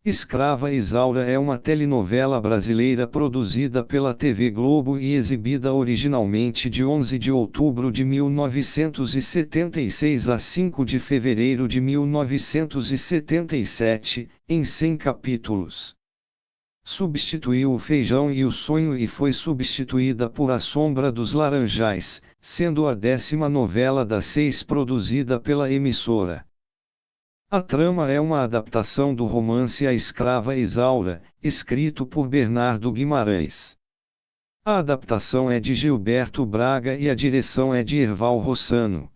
Escrava Isaura é uma telenovela brasileira produzida pela TV Globo e exibida originalmente de 11 de outubro de 1976 a 5 de fevereiro de 1977, em 100 capítulos. Substituiu o Feijão e o Sonho e foi substituída por A Sombra dos Laranjais, sendo a 10ª novela das 6 produzida pela emissora. A trama é uma adaptação do romance A Escrava Isaura, escrito por Bernardo Guimarães. A adaptação é de Gilberto Braga e a direção é de Erval Rossano.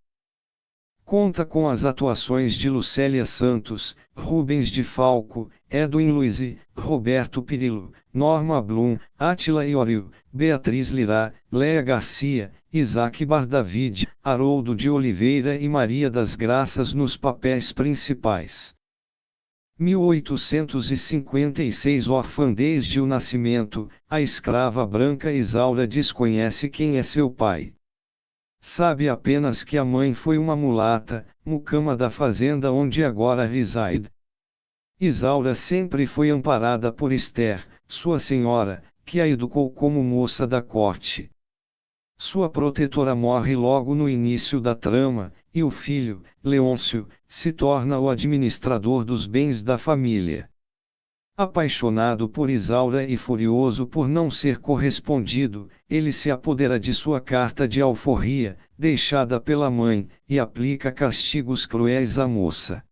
Conta com as atuações de Lucélia Santos, Rubens de Falco, Edwin Luiz, Roberto Pirillo, Norma Blum, Átila Iorio, Beatriz Lirá, Léa Garcia, Isaac Bardavid, Haroldo de Oliveira e Maria das Graças nos papéis principais. 1856 Órfã desde o nascimento, a escrava branca Isaura desconhece quem é seu pai. Sabe apenas que a mãe foi uma mulata, mucama da fazenda onde agora reside. Isaura sempre foi amparada por Esther, sua senhora, que a educou como moça da corte. Sua protetora morre logo no início da trama, e o filho, Leôncio, se torna o administrador dos bens da família. Apaixonado por Isaura e furioso por não ser correspondido, ele se apodera de sua carta de alforria, deixada pela mãe, e aplica castigos cruéis à moça.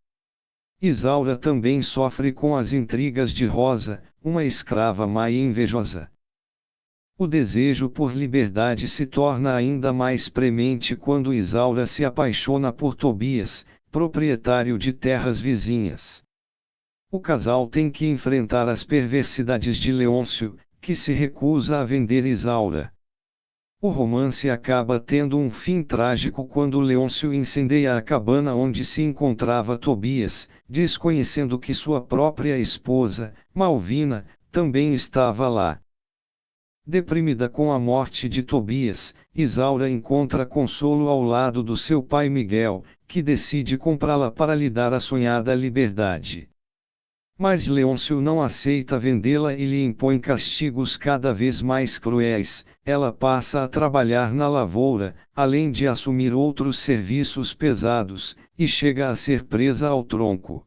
Isaura também sofre com as intrigas de Rosa, uma escrava má e invejosa. O desejo por liberdade se torna ainda mais premente quando Isaura se apaixona por Tobias, proprietário de terras vizinhas. O casal tem que enfrentar as perversidades de Leôncio, que se recusa a vender Isaura. O romance acaba tendo um fim trágico quando Leôncio incendeia a cabana onde se encontrava Tobias, desconhecendo que sua própria esposa, Malvina, também estava lá. Deprimida com a morte de Tobias, Isaura encontra consolo ao lado do seu pai Miguel, que decide comprá-la para lhe dar a sonhada liberdade. Mas Leôncio não aceita vendê-la e lhe impõe castigos cada vez mais cruéis. Ela passa a trabalhar na lavoura, além de assumir outros serviços pesados, e chega a ser presa ao tronco.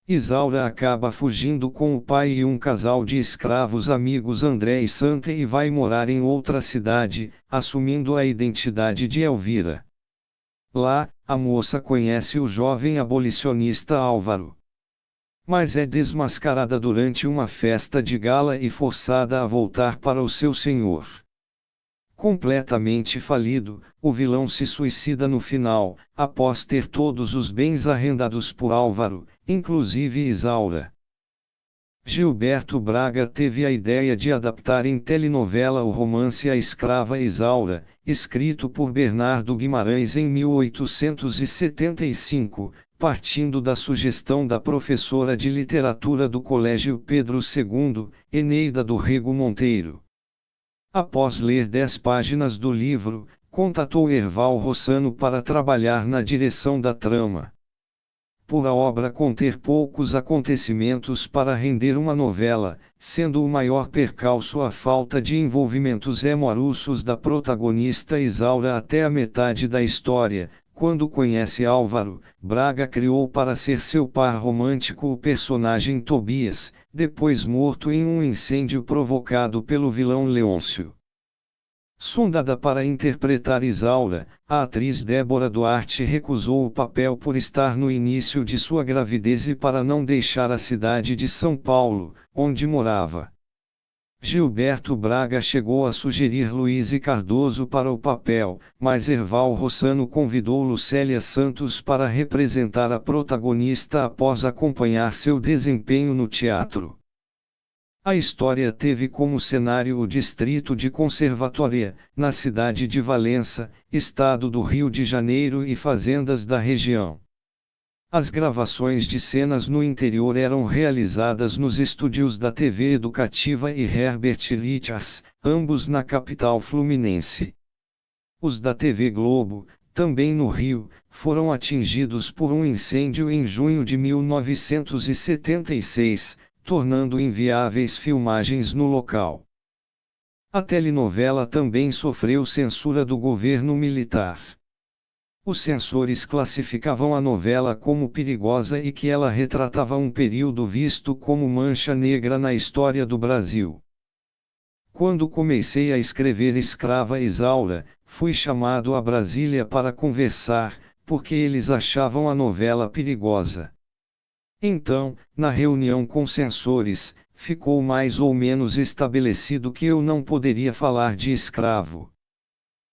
Isaura acaba fugindo com o pai e um casal de escravos amigos André e Santa e vai morar em outra cidade, assumindo a identidade de Elvira. Lá, a moça conhece o jovem abolicionista Álvaro. Mas é desmascarada durante uma festa de gala e forçada a voltar para o seu senhor. Completamente falido, o vilão se suicida no final, após ter todos os bens arrendados por Álvaro, inclusive Isaura. Gilberto Braga teve a ideia de adaptar em telenovela o romance A Escrava Isaura, escrito por Bernardo Guimarães em 1875, partindo da sugestão da professora de literatura do Colégio Pedro II, Eneida do Rego Monteiro. Após ler 10 páginas do livro, contatou Erval Rossano para trabalhar na direção da trama. Por a obra conter poucos acontecimentos para render uma novela, sendo o maior percalço a falta de envolvimentos amorosos da protagonista Isaura até a metade da história. Quando conhece Álvaro, Braga criou para ser seu par romântico o personagem Tobias, depois morto em um incêndio provocado pelo vilão Leôncio. Sondada para interpretar Isaura, a atriz Débora Duarte recusou o papel por estar no início de sua gravidez e para não deixar a cidade de São Paulo, onde morava. Gilberto Braga chegou a sugerir Luiz Cardoso para o papel, mas Erval Rossano convidou Lucélia Santos para representar a protagonista após acompanhar seu desempenho no teatro. A história teve como cenário o distrito de Conservatória, na cidade de Valença, estado do Rio de Janeiro e fazendas da região. As gravações de cenas no interior eram realizadas nos estúdios da TV Educativa e Herbert Richards, ambos na capital fluminense. Os da TV Globo, também no Rio, foram atingidos por um incêndio em junho de 1976, tornando inviáveis filmagens no local. A telenovela também sofreu censura do governo militar. Os censores classificavam a novela como perigosa e que ela retratava um período visto como mancha negra na história do Brasil. Quando comecei a escrever Escrava Isaura, fui chamado a Brasília para conversar, porque eles achavam a novela perigosa. Então, na reunião com censores, ficou mais ou menos estabelecido que eu não poderia falar de escravo.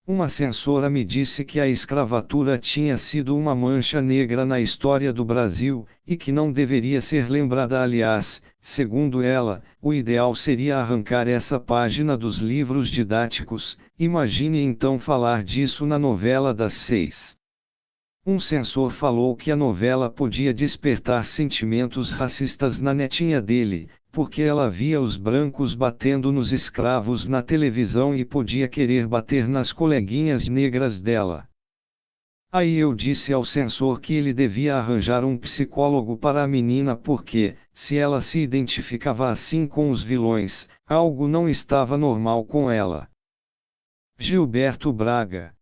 Uma censora me disse que a escravatura tinha sido uma mancha negra na história do Brasil, e que não deveria ser lembrada. Aliás, segundo ela, o ideal seria arrancar essa página dos livros didáticos. Imagine então falar disso na novela das 6. Um censor falou que a novela podia despertar sentimentos racistas na netinha dele, porque ela via os brancos batendo nos escravos na televisão e podia querer bater nas coleguinhas negras dela. Aí eu disse ao censor que ele devia arranjar um psicólogo para a menina porque, se ela se identificava assim com os vilões, algo não estava normal com ela. Gilberto Braga.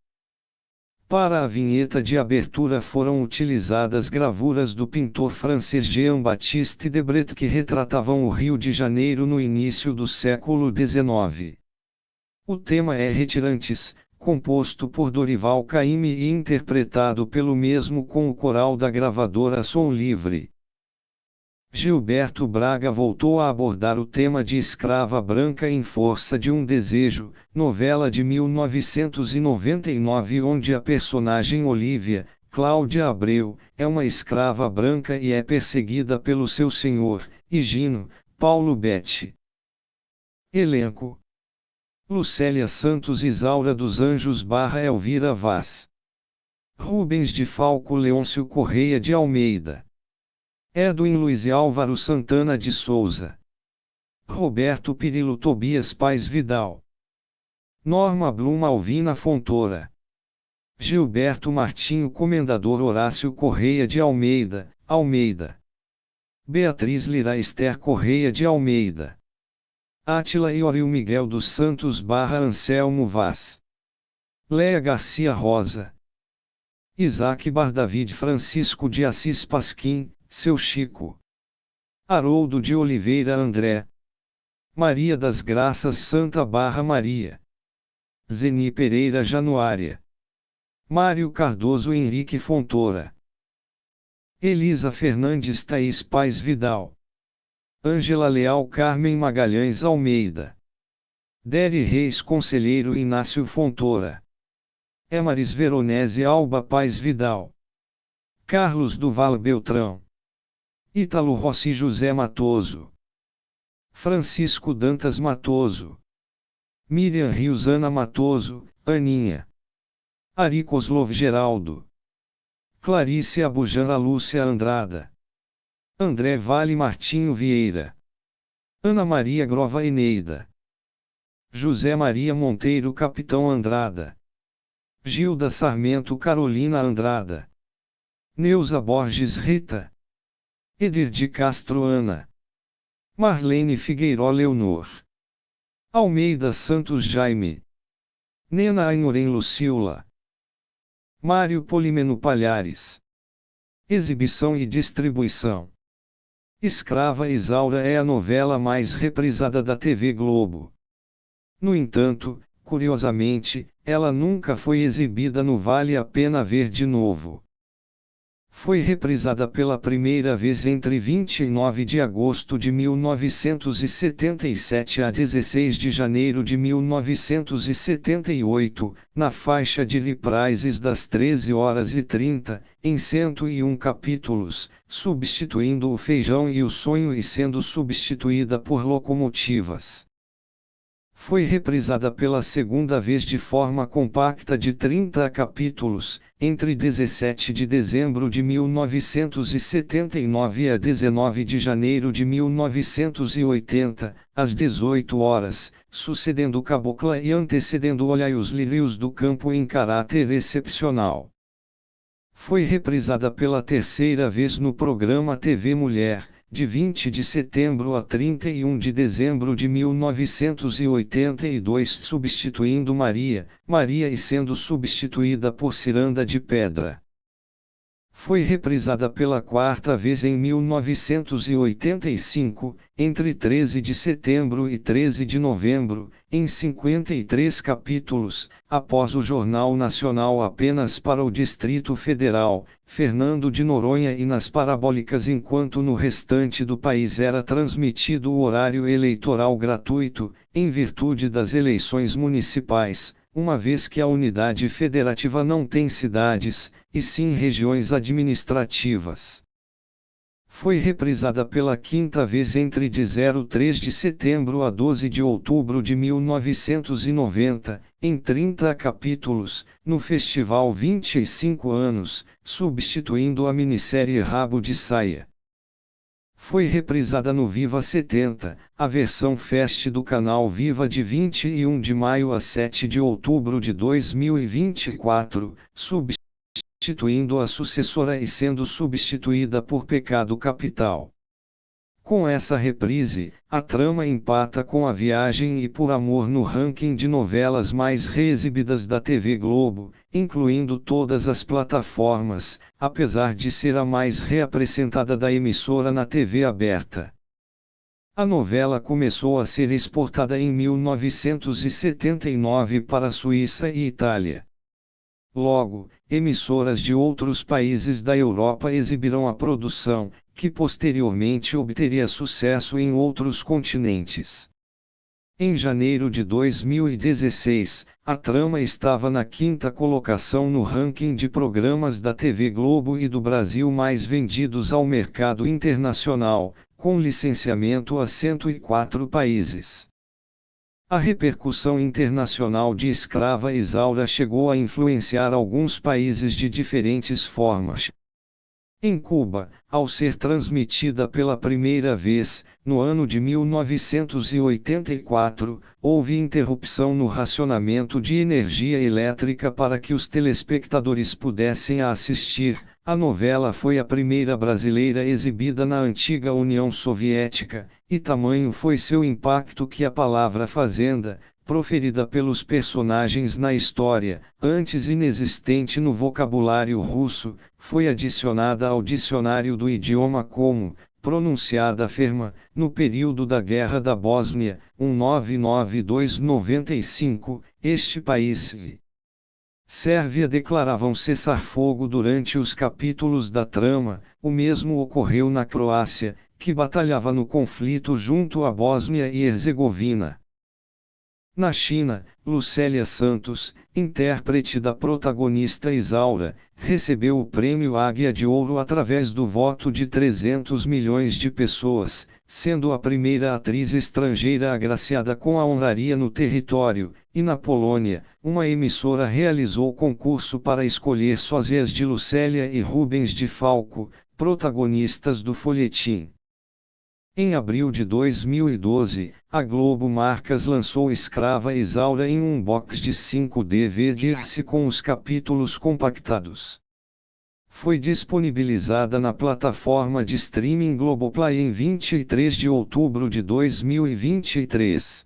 Para a vinheta de abertura foram utilizadas gravuras do pintor francês Jean-Baptiste Debret que retratavam o Rio de Janeiro no início do século XIX. O tema é Retirantes, composto por Dorival Caymmi e interpretado pelo mesmo com o coral da gravadora Som Livre. Gilberto Braga voltou a abordar o tema de Escrava Branca em Força de um Desejo, novela de 1999 onde a personagem Olívia, Cláudia Abreu, é uma escrava branca e é perseguida pelo seu senhor, Higino, Paulo Betti. Elenco: Lucélia Santos, Isaura dos Anjos / Elvira Vaz, Rubens de Falco, Leôncio Correia de Almeida, Edwin Luiz e Álvaro Santana de Souza, Roberto Pirillo, Tobias Pais Vidal, Norma Blum, Alvina Fontoura, Gilberto Martinho, Comendador Horácio Correia de Almeida, Beatriz Lira, Esther Correia de Almeida, Átila Iorio Miguel dos Santos / Anselmo Vaz, Léa Garcia Rosa, Isaac David Francisco de Assis Pasquim, Seu Chico, Haroldo de Oliveira André, Maria das Graças Santa Maria, Zeni Pereira Januária, Mário Cardoso Henrique Fontoura, Elisa Fernandes Thaís Pais Vidal, Ângela Leal Carmen Magalhães Almeida, Deri Reis Conselheiro Inácio Fontoura, Emaris Veronese Alba Pais Vidal, Carlos Duval Beltrão, Ítalo Rossi José Matoso, Francisco Dantas Matoso, Miriam Rios Ana Matoso, Aninha, Ari Koslov Geraldo, Clarice Abujamra Lúcia Andrada, André Vale Martinho Vieira, Ana Maria Grova Eneida, José Maria Monteiro Capitão Andrada, Gilda Sarmento Carolina Andrada, Neuza Borges Rita, Edir de Castro Ana, Marlene Figueiró Leonor, Almeida Santos Jaime, Nena Anhoren Lucila, Mário Polimeno Palhares. Exibição e distribuição: Escrava Isaura é a novela mais reprisada da TV Globo. No entanto, curiosamente, ela nunca foi exibida no Vale a Pena Ver de Novo. Foi reprisada pela primeira vez entre 29 de agosto de 1977 a 16 de janeiro de 1978, na faixa de reprises das 13h30, em 101 capítulos, substituindo o Feijão e o Sonho e sendo substituída por Locomotivas. Foi reprisada pela segunda vez de forma compacta de 30 capítulos, entre 17 de dezembro de 1979 a 19 de janeiro de 1980, às 18 horas, sucedendo Cabocla e antecedendo Olhai os Lírios do Campo em caráter excepcional. Foi reprisada pela terceira vez no programa TV Mulher, de 20 de setembro a 31 de dezembro de 1982, substituindo Maria e sendo substituída por Ciranda de Pedra. Foi reprisada pela quarta vez em 1985, entre 13 de setembro e 13 de novembro, em 53 capítulos, após o Jornal Nacional apenas para o Distrito Federal, Fernando de Noronha e nas parabólicas, enquanto no restante do país era transmitido o horário eleitoral gratuito, em virtude das eleições municipais, uma vez que a unidade federativa não tem cidades, e sim regiões administrativas. Foi reprisada pela quinta vez entre 3 de setembro a 12 de outubro de 1990, em 30 capítulos, no Festival 25 anos, substituindo a minissérie Rabo de Saia. Foi reprisada no Viva 70, a versão Fest do canal Viva de 21 de maio a 7 de outubro de 2024, substituindo a sucessora e sendo substituída por Pecado Capital. Com essa reprise, a trama empata com A Viagem e Por Amor no ranking de novelas mais reexibidas da TV Globo, incluindo todas as plataformas, apesar de ser a mais reapresentada da emissora na TV aberta. A novela começou a ser exportada em 1979 para Suíça e Itália. Logo, emissoras de outros países da Europa exibiram a produção, que posteriormente obteria sucesso em outros continentes. Em janeiro de 2016, a trama estava na quinta colocação no ranking de programas da TV Globo e do Brasil mais vendidos ao mercado internacional, com licenciamento a 104 países. A repercussão internacional de Escrava Isaura chegou a influenciar alguns países de diferentes formas. Em Cuba, ao ser transmitida pela primeira vez, no ano de 1984, houve interrupção no racionamento de energia elétrica para que os telespectadores pudessem assistir. A novela foi a primeira brasileira exibida na antiga União Soviética, e tamanho foi seu impacto que a palavra fazenda, proferida pelos personagens na história, antes inexistente no vocabulário russo, foi adicionada ao dicionário do idioma como, pronunciada ferma, no período da Guerra da Bósnia, 1992-95, este país e Sérvia declaravam cessar-fogo durante os capítulos da trama. O mesmo ocorreu na Croácia, que batalhava no conflito junto à Bósnia e Herzegovina. Na China, Lucélia Santos, intérprete da protagonista Isaura, recebeu o prêmio Águia de Ouro através do voto de 300 milhões de pessoas, sendo a primeira atriz estrangeira agraciada com a honraria no território. E na Polônia, uma emissora realizou concurso para escolher sósias de Lucélia e Rubens de Falco, protagonistas do folhetim. Em abril de 2012, a Globo Marcas lançou Escrava Isaura em um box de 5 DVDs com os capítulos compactados. Foi disponibilizada na plataforma de streaming Globoplay em 23 de outubro de 2023.